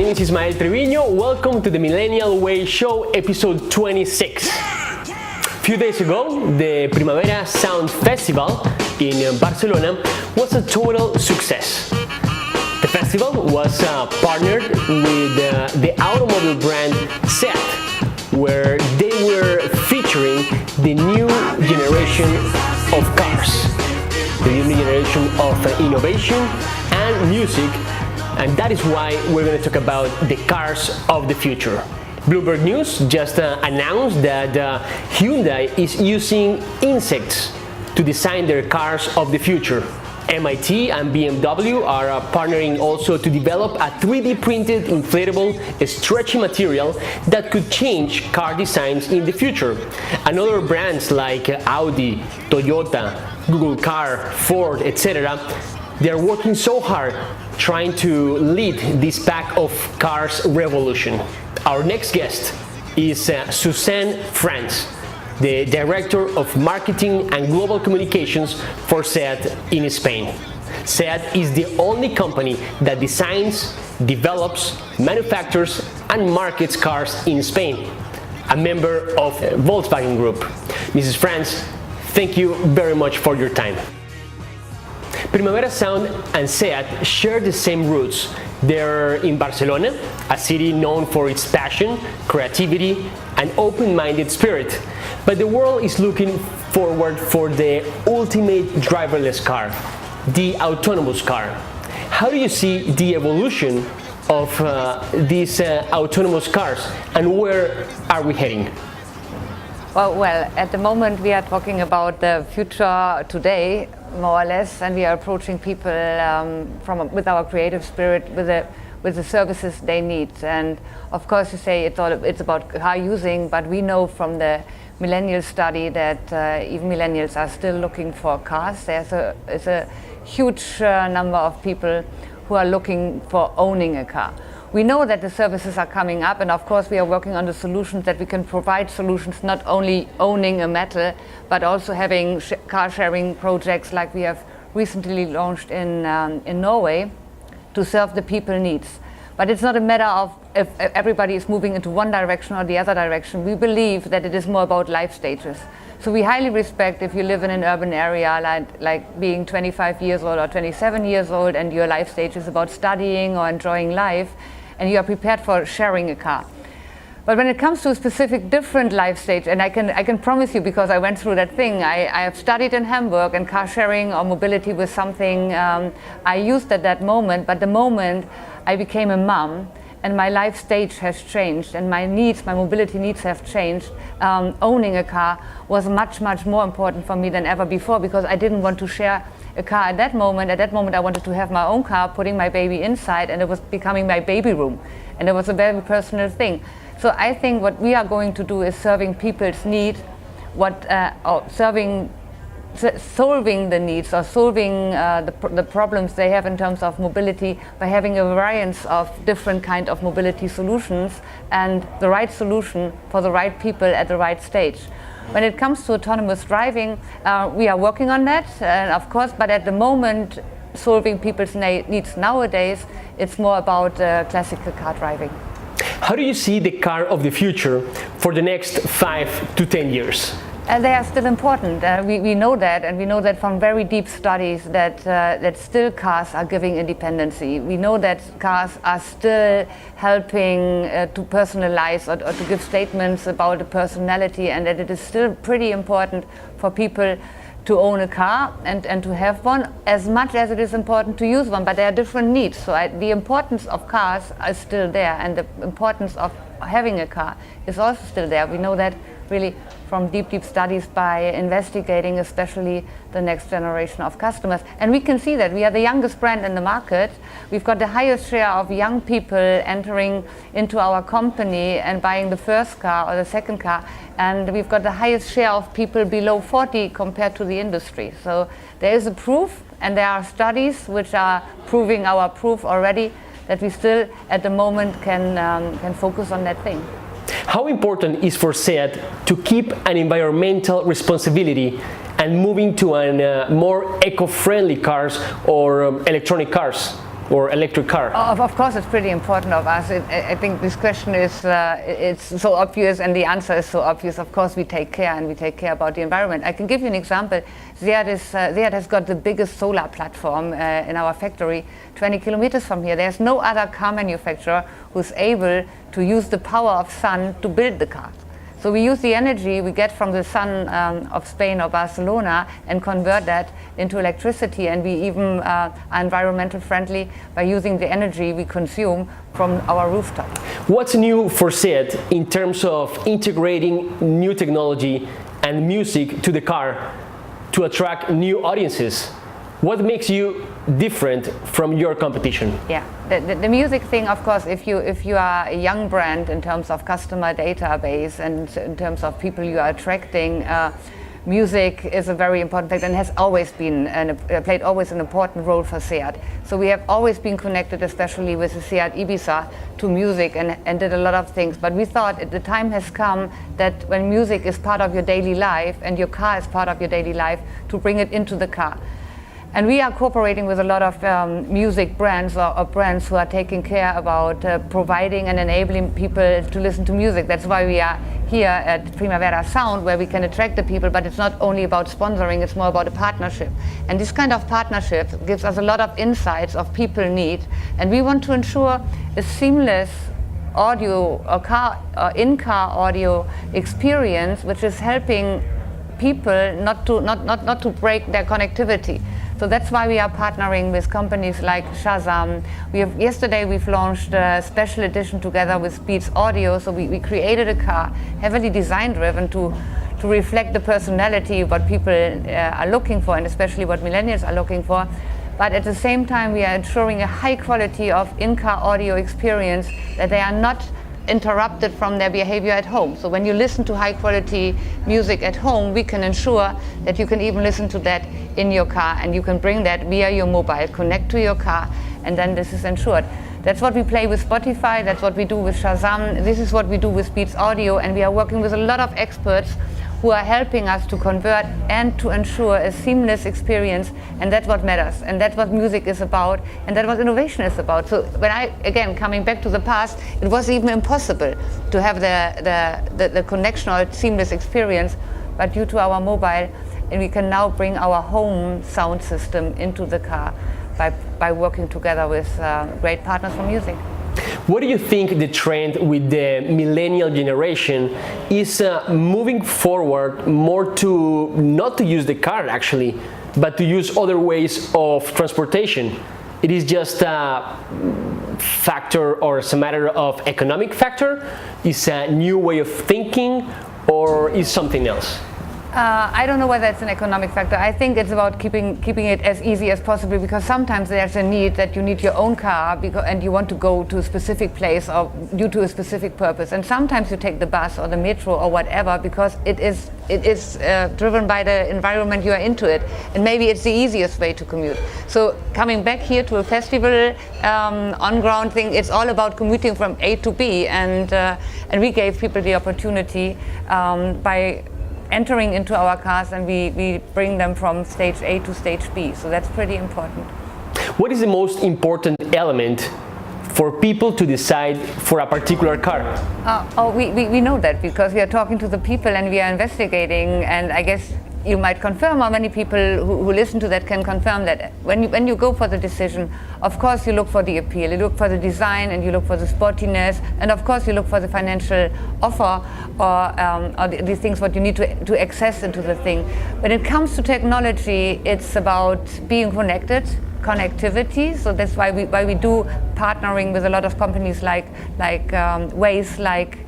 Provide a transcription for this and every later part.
name is Ismael Treviño. Welcome to the Millennial Way Show, episode 26. A few days ago, the Primavera Sound Festival in Barcelona was a total success. The festival was partnered with the automobile brand SEAT, where they were featuring the new generation of cars, the new generation of innovation and music, and that is why we're going to talk about the cars of the future. Bloomberg News just announced that Hyundai is using insects to design their cars of the future. MIT and BMW are partnering also to develop a 3D printed inflatable stretchy material that could change car designs in the future. And other brands like Audi, Toyota, Google Car, Ford, etc., they are working so hard trying to lead this pack of cars revolution. Our next guest is Susanne Franz, the Director of Marketing and Global Communications for SEAT in Spain. SEAT is the only company that designs, develops, manufactures, and markets cars in Spain, a member of Volkswagen Group. Mrs. Franz, thank you very much for your time. Primavera Sound and SEAT share the same roots. They're in Barcelona, a city known for its passion, creativity, and open-minded spirit. But the world is looking forward for the ultimate driverless car, the autonomous car. How do you see the evolution of these autonomous cars, and where are we heading? Well, at the moment we are talking about the future today, more or less, and we are approaching people with our creative spirit, with the services they need. And of course, you say it's about car using, but we know from the millennial study that even millennials are still looking for cars. There's a huge number of people who are looking for owning a car. We know that the services are coming up, and of course we are working on the solutions that we can provide solutions, not only owning a metal, but also having car sharing projects like we have recently launched in Norway to serve the people needs. But it's not a matter of if everybody is moving into one direction or the other direction. We believe that it is more about life stages. So we highly respect if you live in an urban area like being 25 years old or 27 years old and your life stage is about studying or enjoying life, and you are prepared for sharing a car. But when it comes to a specific different life stage, and I can promise you, because I went through that thing, I have studied in Hamburg, and car sharing or mobility was something I used at that moment. But the moment I became a mom and my life stage has changed and my mobility needs have changed, owning a car was much, much more important for me than ever before, because I didn't want to share a car at that moment. At that moment I wanted to have my own car, putting my baby inside, and it was becoming my baby room, and it was a very personal thing. So I think what we are going to do is serving people's need, solving the needs or solving the problems they have in terms of mobility by having a variance of different kind of mobility solutions, and the right solution for the right people at the right stage. When it comes to autonomous driving, we are working on that, of course, but at the moment, solving people's needs nowadays, it's more about classical car driving. How do you see the car of the future for the next 5 to 10 years? They are still important. We know that, and we know that from very deep studies that still cars are giving independency. We know that cars are still helping to personalize or to give statements about the personality, and that it is still pretty important for people to own a car and to have one, as much as it is important to use one, but there are different needs. So the importance of cars is still there, and the importance of having a car is also still there. We know that really from deep studies by investigating especially the next generation of customers. And we can see that we are the youngest brand in the market. We've got the highest share of young people entering into our company and buying the first car or the second car. And we've got the highest share of people below 40 compared to the industry. So there is a proof, and there are studies which are proving our proof already, that we still at the moment can focus on that thing. How important is for SEAT to keep an environmental responsibility and moving to more eco-friendly cars or electronic cars? or electric car? Of course, it's pretty important of us. I think this question is it's so obvious, and the answer is so obvious. Of course, we take care, and we take care about the environment. I can give you an example. SEAT has got the biggest solar platform in our factory, 20 kilometers from here. There's no other car manufacturer who's able to use the power of sun to build the car. So we use the energy we get from the sun of Spain or Barcelona and convert that into electricity, and we even are environmental friendly by using the energy we consume from our rooftop. What's new for SEAT in terms of integrating new technology and music to the car to attract new audiences? What makes you different from your competition? Yeah, the music thing, of course, if you are a young brand in terms of customer database and in terms of people you are attracting, music is a very important factor and has always been played always an important role for SEAT. So we have always been connected, especially with the SEAT Ibiza, to music and did a lot of things. But we thought the time has come that when music is part of your daily life and your car is part of your daily life, to bring it into the car. And we are cooperating with a lot of music brands or brands who are taking care about providing and enabling people to listen to music. That's why we are here at Primavera Sound, where we can attract the people, but it's not only about sponsoring, it's more about a partnership. And this kind of partnership gives us a lot of insights of people need. And we want to ensure a seamless audio or in-car audio experience, which is helping people not to break their connectivity. So that's why we are partnering with companies like Shazam. Yesterday we've launched a special edition together with Beats Audio. So we created a car heavily design driven to reflect the personality, what people are looking for, and especially what millennials are looking for. But at the same time, we are ensuring a high quality of in-car audio experience, that they are not interrupted from their behavior at home. So when you listen to high quality music at home, we can ensure that you can even listen to that in your car, and you can bring that via your mobile, connect to your car, and then this is ensured. That's what we play with Spotify, that's what we do with Shazam, this is what we do with Beats Audio, and we are working with a lot of experts who are helping us to convert and to ensure a seamless experience, and that's what matters, and that's what music is about, and that's what innovation is about. So when again, coming back to the past, it was even impossible to have the connection or seamless experience, but due to our mobile, and we can now bring our home sound system into the car by working together with great partners for music. What do you think the trend with the millennial generation is moving forward more to not to use the car actually, but to use other ways of transportation? It is just a factor, or it's a matter of economic factor? Is a new way of thinking, or is something else? I don't know whether it's an economic factor. I think it's about keeping it as easy as possible, because sometimes there's a need that you need your own car and you want to go to a specific place or due to a specific purpose. And sometimes you take the bus or the metro or whatever because it is driven by the environment you are into it. And maybe it's the easiest way to commute. So coming back here to a festival on-ground thing, it's all about commuting from A to B. And we gave people the opportunity by entering into our cars, and we bring them from stage A to stage B. So that's pretty important. What is the most important element for people to decide for a particular car? We know that because we are talking to the people and we are investigating, and I guess you might confirm, or many people who listen to that can confirm that when you go for the decision, of course you look for the appeal, you look for the design, and you look for the sportiness, and of course you look for the financial offer or these things what you need to access into the thing. When it comes to technology, it's about being connected, connectivity. So that's why we do partnering with a lot of companies like Waze, like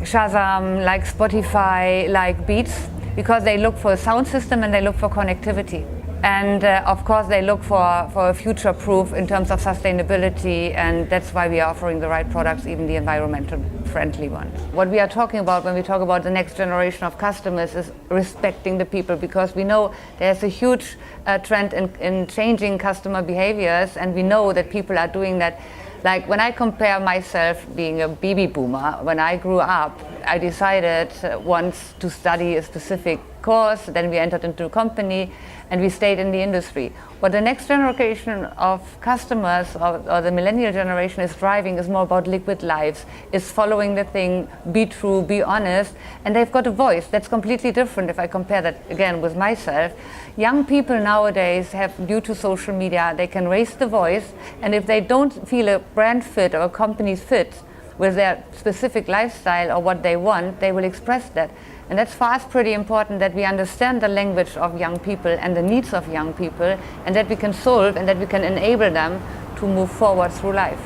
Shazam, like Spotify, like Beats, because they look for a sound system and they look for connectivity. And of course they look for a future proof in terms of sustainability, and that's why we are offering the right products, even the environmental friendly ones. What we are talking about when we talk about the next generation of customers is respecting the people, because we know there's a huge trend in changing customer behaviors, and we know that people are doing that. Like when I compare myself being a baby boomer, when I grew up, I decided once to study a specific course, then we entered into a company, and we stayed in the industry. What the next generation of customers or the millennial generation is driving is more about liquid lives, is following the thing, be true, be honest, and they've got a voice that's completely different if I compare that again with myself. Young people nowadays have, due to social media, they can raise the voice, and if they don't feel a brand fit or a company fit with their specific lifestyle or what they want, they will express that. And that's for us pretty important, that we understand the language of young people and the needs of young people, and that we can solve and that we can enable them to move forward through life.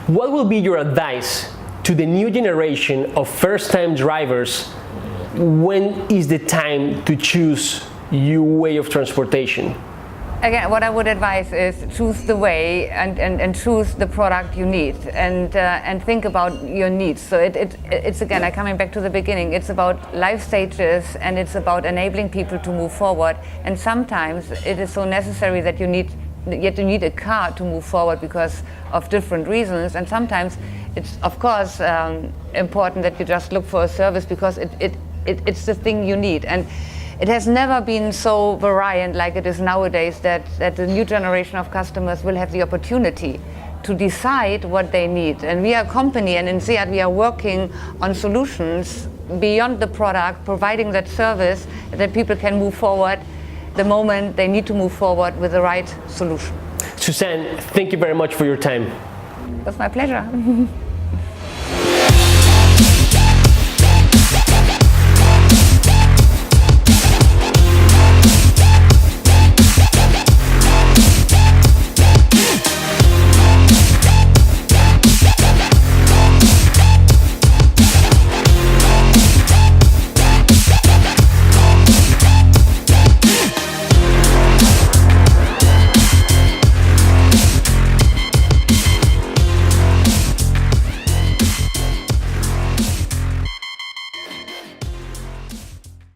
What will be your advice to the new generation of first-time drivers? When is the time to choose your way of transportation? Again, what I would advise is choose the way and choose the product you need, and think about your needs. So it's again, coming back to the beginning, it's about life stages, and it's about enabling people to move forward. And sometimes it is so necessary that you need a car to move forward because of different reasons. And sometimes it's of course important that you just look for a service because it's the thing you need. And it has never been so variant like it is nowadays, that the new generation of customers will have the opportunity to decide what they need. And we are a company, and in SEAT we are working on solutions beyond the product, providing that service that people can move forward the moment they need to move forward with the right solution. Susanne, thank you very much for your time. It was my pleasure.